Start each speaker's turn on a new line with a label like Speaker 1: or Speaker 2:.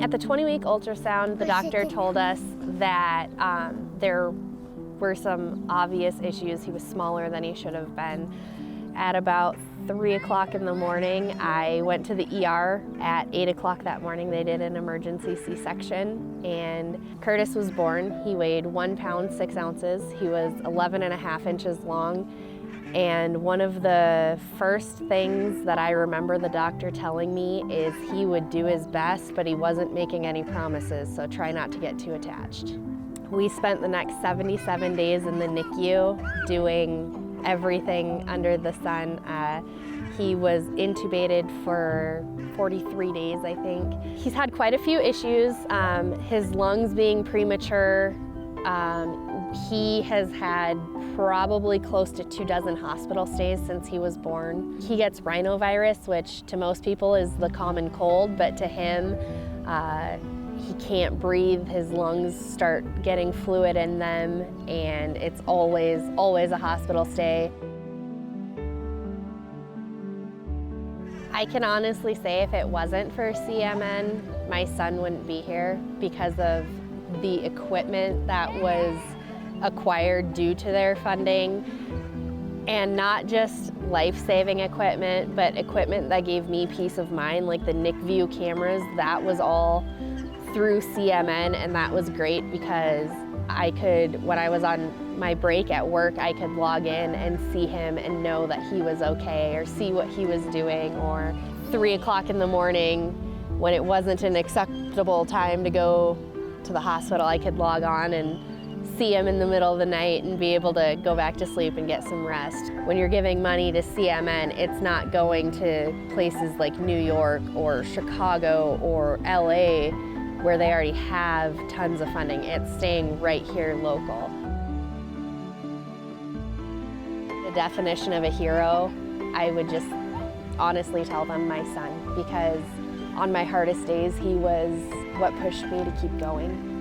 Speaker 1: At the 20-week ultrasound, the doctor told us that there were some obvious issues. He was smaller than he should have been. At about 3 o'clock in the morning, I went to the ER. At 8 o'clock that morning, they did an emergency C-section, and Curtis was born. He weighed 1 pound, 6 ounces. He was 11.5 inches long. And one of the first things that I remember the doctor telling me is he would do his best, but he wasn't making any promises, so try not to get too attached. We spent the next 77 days in the NICU doing everything under the sun. He was intubated for 43 days, I think. He's had quite a few issues. His lungs being premature. He has had probably close to 24 hospital stays since he was born. He gets rhinovirus, which to most people is the common cold, but to him, he can't breathe. His lungs start getting fluid in them, and it's always a hospital stay. I can honestly say if it wasn't for CMN, my son wouldn't be here because of the equipment that was acquired due to their funding, and not just life-saving equipment, but equipment that gave me peace of mind, like the NICView cameras. That was all through CMN, and that was great because I could, when I was on my break at work, I could log in and see him and know that he was okay, or see what he was doing. Or 3 o'clock in the morning, when it wasn't an acceptable time to go to the hospital, I could log on and see him in the middle of the night and be able to go back to sleep and get some rest. When you're giving money to CMN, it's not going to places like New York or Chicago or LA where they already have tons of funding. It's staying right here local. The definition of a hero, I would just honestly tell them my son, because on my hardest days, he was what pushed me to keep going.